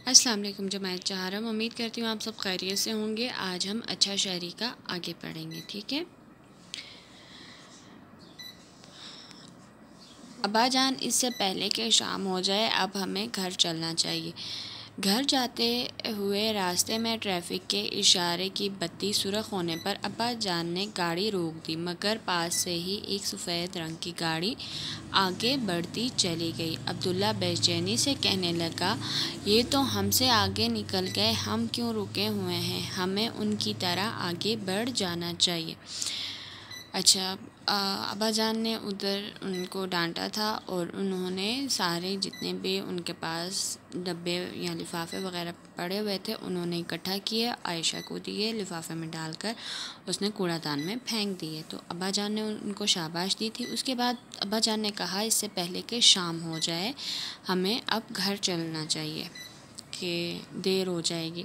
السلام علیکم جماعت چہارم، امید کرتی ہوں آپ سب خیریت سے ہوں گے۔ آج ہم اچھا شہری کا آگے پڑھیں گے، ٹھیک ہے۔ ابا جان، اس سے پہلے کہ شام ہو جائے اب ہمیں گھر چلنا چاہیے۔ گھر جاتے ہوئے راستے میں ٹریفک کے اشارے کی بتی سرخ ہونے پر ابا جان نے گاڑی روک دی، مگر پاس سے ہی ایک سفید رنگ کی گاڑی آگے بڑھتی چلی گئی۔ عبداللہ بے چینی سے کہنے لگا، یہ تو ہم سے آگے نکل گئے، ہم کیوں رکے ہوئے ہیں؟ ہمیں ان کی طرح آگے بڑھ جانا چاہیے۔ اچھا، ابا جان نے ادھر ان کو ڈانٹا تھا اور انہوں نے سارے جتنے بھی ان کے پاس ڈبے یا لفافے وغیرہ پڑے ہوئے تھے انہوں نے اکٹھا کیے، عائشہ کو دیے، لفافے میں ڈال کر اس نے کوڑا دان میں پھینک دیے۔ تو ابا جان نے ان کو شاباش دی تھی۔ اس کے بعد ابا جان نے کہا، اس سے پہلے کہ شام ہو جائے ہمیں اب گھر چلنا چاہیے کہ دیر ہو جائے گی۔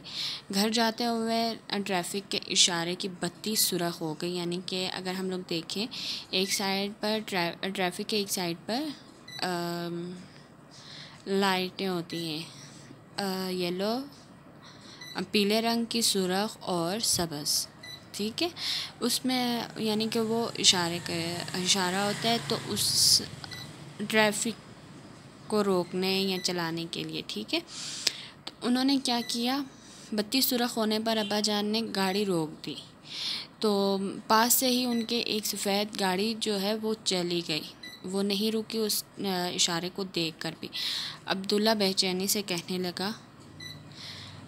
گھر جاتے ہوئے ٹریفک کے اشارے کی بتی سرخ ہو گئی، یعنی کہ اگر ہم لوگ دیکھیں ایک سائڈ پر ٹریفک کے ایک سائڈ پر لائٹیں ہوتی ہیں، یلو، پیلے رنگ کی، سرخ اور سبز، ٹھیک ہے۔ اس میں یعنی کہ وہ اشارہ ہوتا ہے تو اس ٹریفک کو روکنے یا چلانے کے لیے، ٹھیک ہے۔ تو انہوں نے کیا کیا، بتی سرخ ہونے پر ابا جان نے گاڑی روک دی تو پاس سے ہی ان کے ایک سفید گاڑی جو ہے وہ چلی گئی، وہ نہیں رکی اس اشارے کو دیکھ کر بھی۔ عبداللہ بے چینی سے کہنے لگا،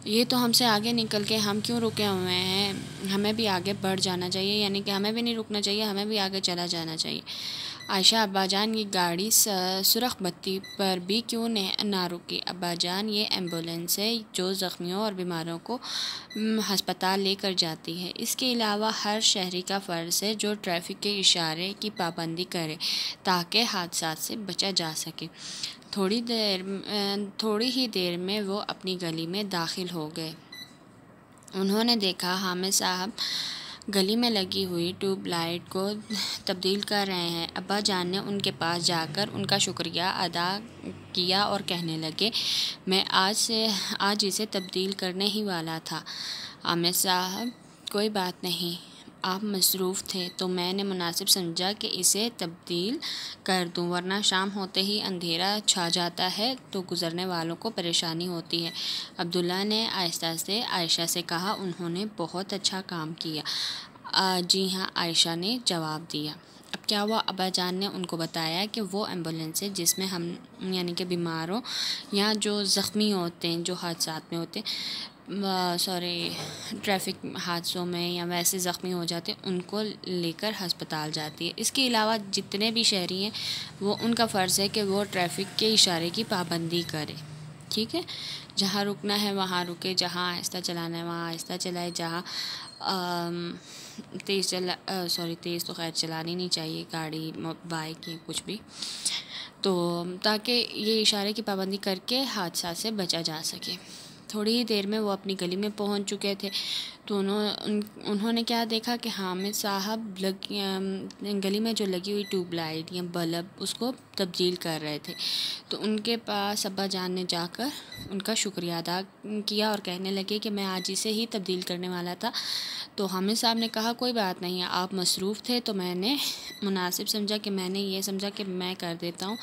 یہ تو ہم سے آگے نکل کے ہم کیوں رکے ہوئے ہیں؟ ہمیں بھی آگے بڑھ جانا چاہیے، یعنی کہ ہمیں بھی نہیں رکنا چاہیے، ہمیں بھی آگے چلا جانا چاہیے۔ عائشہ، ابا جان یہ گاڑی سرخ بتی پر بھی کیوں نہ رکی؟ ابا جان، یہ ایمبولینس ہے جو زخمیوں اور بیماروں کو ہسپتال لے کر جاتی ہے۔ اس کے علاوہ ہر شہری کا فرض ہے جو ٹریفک کے اشارے کی پابندی کرے تاکہ حادثات سے بچا جا سکے۔ تھوڑی ہی دیر میں وہ اپنی گلی میں داخل ہو گئے۔ انہوں نے دیکھا حامد صاحب گلی میں لگی ہوئی ٹیوب لائٹ کو تبدیل کر رہے ہیں۔ ابا جان نے ان کے پاس جا کر ان کا شکریہ ادا کیا اور کہنے لگے، میں آج اسے تبدیل کرنے ہی والا تھا۔ حامد صاحب، کوئی بات نہیں، آپ مصروف تھے تو میں نے مناسب سمجھا کہ اسے تبدیل کر دوں، ورنہ شام ہوتے ہی اندھیرا چھا جاتا ہے تو گزرنے والوں کو پریشانی ہوتی ہے۔ عبداللہ نے آہستہ سے عائشہ سے کہا، انہوں نے بہت اچھا کام کیا۔ جی ہاں، عائشہ نے جواب دیا۔ اب کیا ہوا، ابا جان نے ان کو بتایا کہ وہ ایمبولینس ہے جس میں ہم یعنی کہ بیماروں یا جو زخمی ہوتے ہیں، جو حادثات میں ہوتے ہیں، ٹریفک حادثوں میں یا ویسے زخمی ہو جاتے ہیں، ان کو لے کر ہسپتال جاتی ہے۔ اس کے علاوہ جتنے بھی شہری ہیں وہ ان کا فرض ہے کہ وہ ٹریفک کے اشارے کی پابندی کرے، ٹھیک ہے۔ جہاں رکنا ہے وہاں رکے، جہاں آہستہ چلانا ہے وہاں آہستہ چلائے، جہاں تیز تو خیر چلانی نہیں چاہیے گاڑی، بائک یا کچھ بھی، تو تاکہ یہ اشارے کی پابندی کر کے حادثات سے بچا جا سکے۔ تھوڑی ہی دیر میں وہ اپنی گلی میں پہنچ چکے تھے تو انہوں نے کیا دیکھا کہ حامد صاحب گلی میں جو لگی ہوئی ٹیوب لائٹ یا بلب اس کو تبدیل کر رہے تھے۔ تو ان کے پاس ابا جان نے جا کر ان کا شکریہ ادا کیا اور کہنے لگے کہ میں آج اسے ہی تبدیل کرنے والا تھا۔ تو حامد صاحب نے کہا، کوئی بات نہیں، آپ مصروف تھے تو میں نے مناسب سمجھا کہ میں نے یہ سمجھا کہ میں کر دیتا ہوں،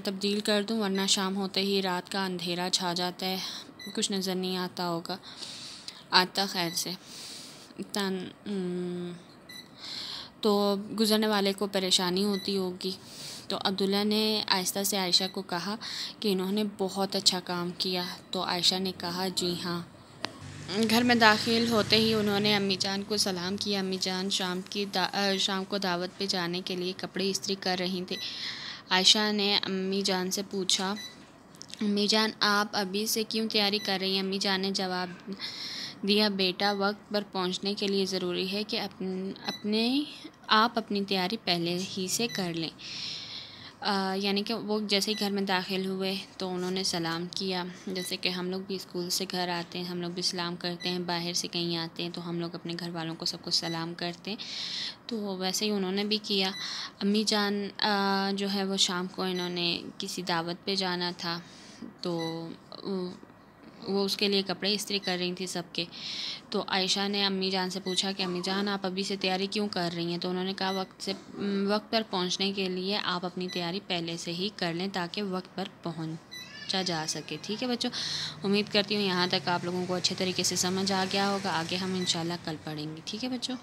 تبدیل کر دوں، ورنہ شام ہوتے ہی رات کا اندھیرا چھا جاتا ہے، کچھ نظر نہیں آتا ہوگا، آتا خیر سے تو گزرنے والے کو پریشانی ہوتی ہوگی۔ تو عبداللہ نے آہستہ سے عائشہ کو کہا کہ انہوں نے بہت اچھا کام کیا۔ تو عائشہ نے کہا، جی ہاں۔ گھر میں داخل ہوتے ہی انہوں نے امی جان کو سلام کیا۔ امی جان شام کو دعوت پہ جانے کے لیے کپڑے استری کر رہی تھیں۔ عائشہ نے امی جان سے پوچھا، امی جان آپ ابھی سے کیوں تیاری کر رہی ہیں؟ امی جان نے جواب دیا، بیٹا وقت پر پہنچنے کے لیے ضروری ہے کہ آپ اپنی تیاری پہلے ہی سے کر لیں۔ یعنی کہ وہ جیسے ہی گھر میں داخل ہوئے تو انہوں نے سلام کیا، جیسے کہ ہم لوگ بھی اسکول سے گھر آتے ہیں ہم لوگ بھی سلام کرتے ہیں، باہر سے کہیں آتے ہیں تو ہم لوگ اپنے گھر والوں کو سب کو سلام کرتے ہیں، تو ویسے ہی انہوں نے بھی کیا۔ امی جان جو ہے وہ شام کو انہوں نے کسی دعوت پہ جانا تھا تو وہ اس کے لیے کپڑے استری کر رہی تھی سب کے. تو عائشہ نے امی جان سے پوچھا کہ امی جان آپ ابھی سے تیاری کیوں کر رہی ہیں؟ تو انہوں نے کہا وقت پر پہنچنے کے لیے آپ اپنی تیاری پہلے سے ہی کر لیں تاکہ وقت پر پہنچا جا سکے. ٹھیک ہے بچوں، امید کرتی ہوں یہاں تک آپ لوگوں کو اچھے طریقے سے سمجھ آ گیا ہوگا. آگے ہم انشاءاللہ کل پڑھیں گے. ٹھیک ہے بچوں.